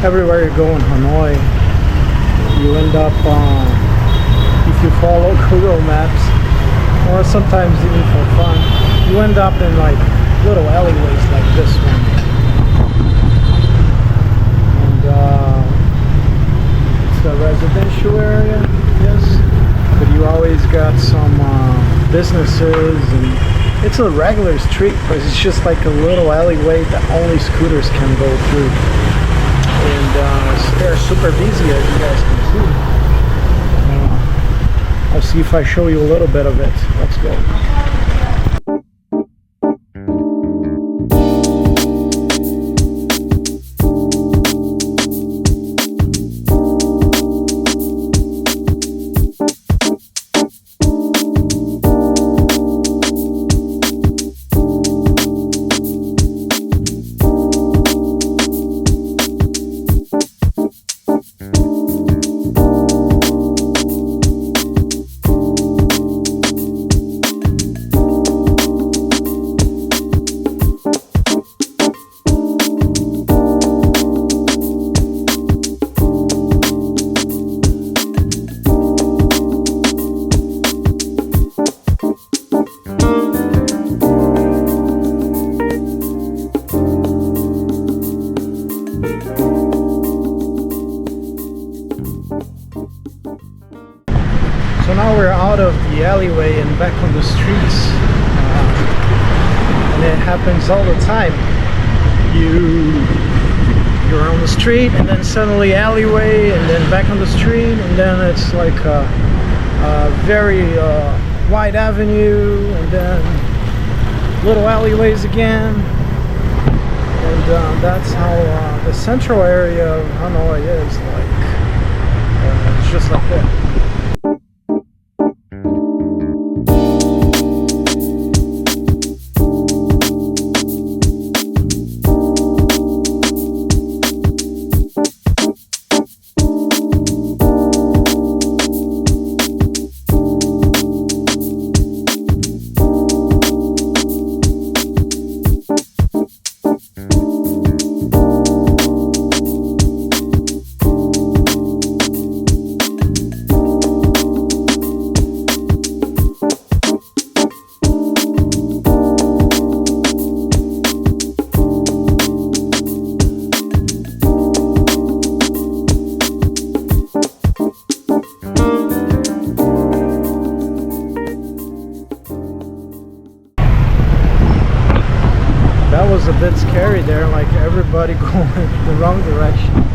everywhere you go in Hanoi, you end up, if you follow Google Maps, or sometimes even for fun, you end up in like little alleyways like this one. And it's a residential area, yes, but you always got some businesses, and it's a regular street, but it's just like a little alleyway that only scooters can go through. And they're super busy, as you guys can see. I'll see if I show you a little bit of it. Let's go. So now we're out of the alleyway and back on the streets, and it happens all the time. You're on the street, and then suddenly alleyway, and then back on the street, and then it's like a very wide avenue, and then little alleyways again. And that's how the central area of Hanoi is like. It's just like that. That was a bit scary there, like everybody going the wrong direction.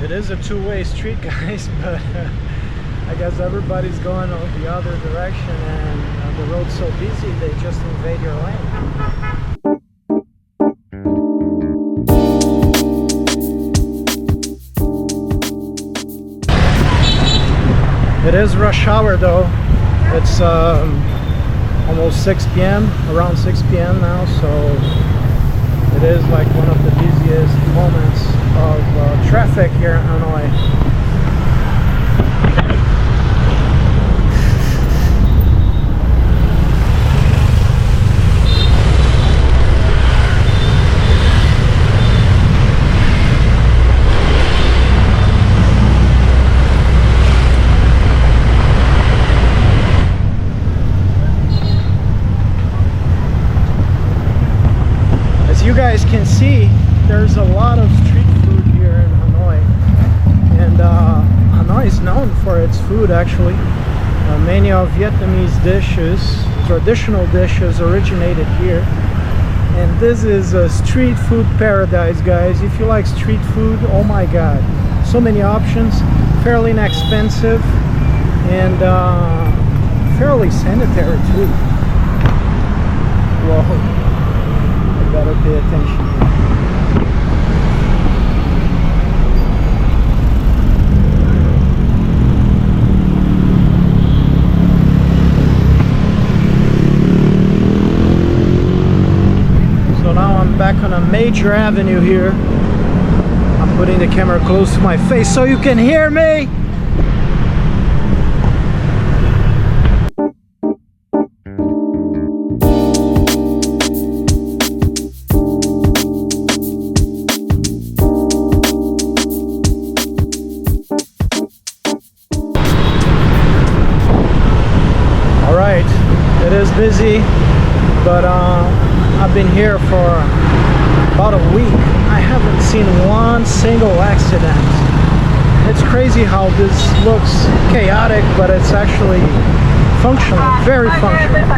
It is a two-way street, guys, but I guess everybody's going on the other direction, and the road's so busy they just invade your lane. It is rush hour though. It's almost 6 p.m, around 6 p.m. now, so it is like one of the busiest moments of traffic here in Hanoi. As you guys can see, there's a lot of street food here in Hanoi, and Hanoi is known for its food actually. Many of Vietnamese dishes, traditional dishes, originated here, and this is a street food paradise, guys. If you like street food, oh my god, so many options, fairly inexpensive, and fairly sanitary too. Whoa. Better pay attention. major avenue here. I'm putting the camera close to my face so you can hear me. Alright, it is busy, but I've been here for about a week. I haven't seen one single accident. It's crazy how this looks chaotic, but it's actually functional, very functional.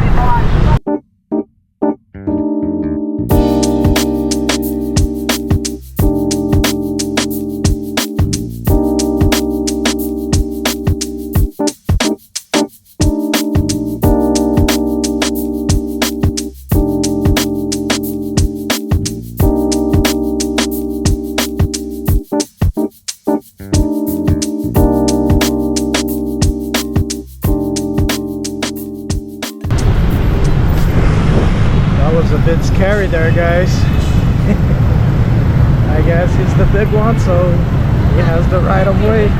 A bit scary there, guys. I guess he's the big one, so he has the right of way.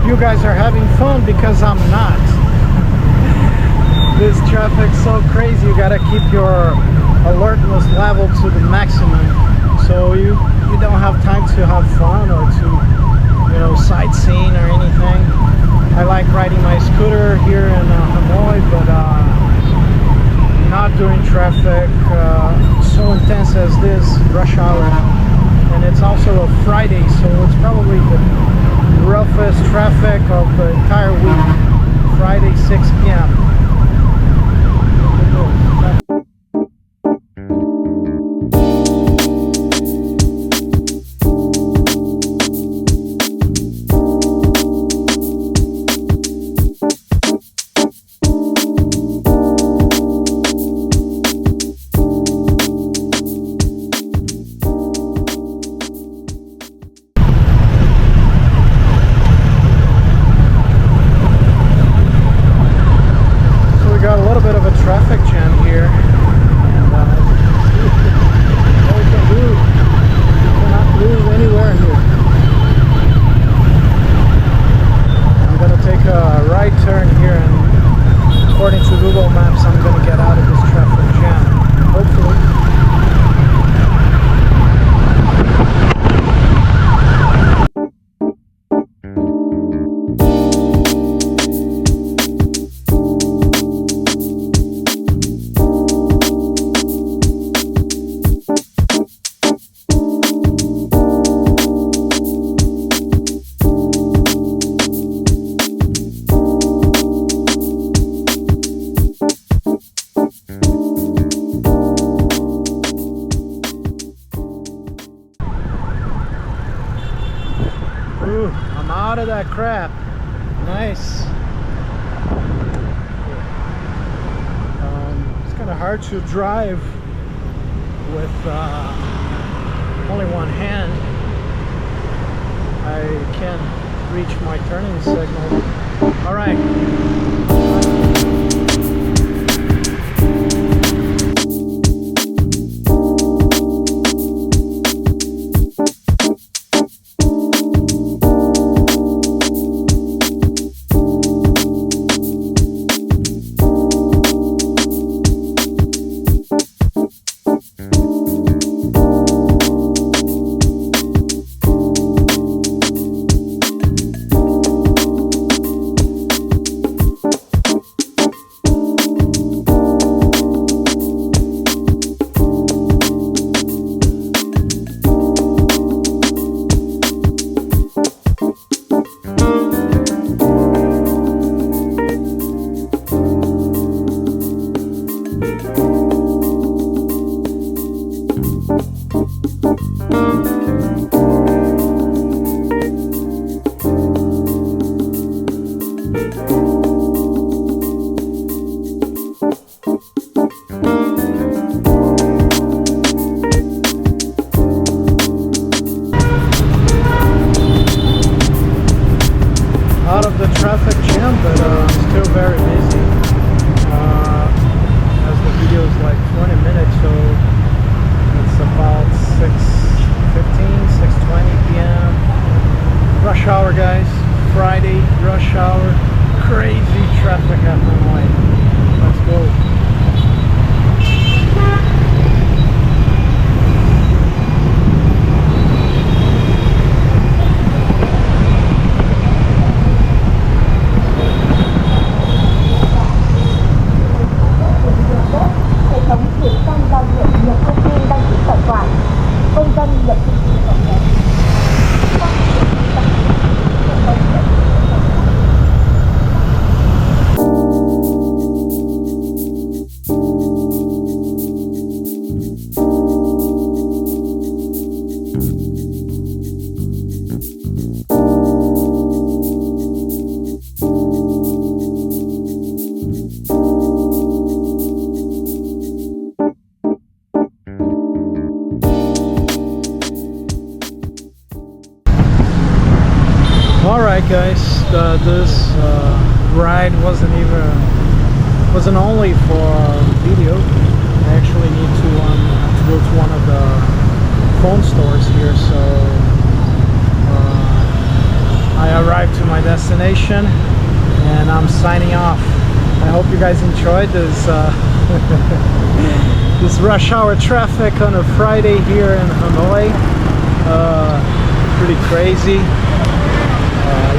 You guys are having fun, because I'm not. This traffic's so crazy. You gotta keep your alertness level to the maximum, so you don't have time to have fun or to, you know, sightseeing or anything. I like riding my scooter here in Hanoi, but not during traffic so intense as this rush hour. And it's also a Friday, so it's probably the roughest traffic of the entire week. Friday, 6 p.m. Ooh, I'm out of that crap. Nice. It's kind of hard to drive with only one hand. I can't reach my turning signal. All right. Out of the traffic jam, but still very busy. As the video is like 20 minutes, so it's about 6:15, 6:20 p.m. Rush hour, guys. Friday rush hour. Crazy traffic at Hanoi. Let's go. Alright guys, this ride wasn't only for video. I actually need to go to one of the phone stores here, so I arrived to my destination and I'm signing off. I hope you guys enjoyed this this rush hour traffic on a Friday here in Hanoi. Pretty crazy.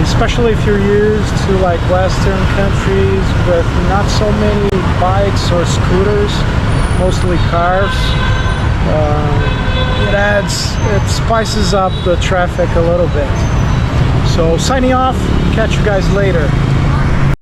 Especially if you're used to like Western countries with not so many bikes or scooters, mostly cars. It spices up the traffic a little bit. So signing off, catch you guys later.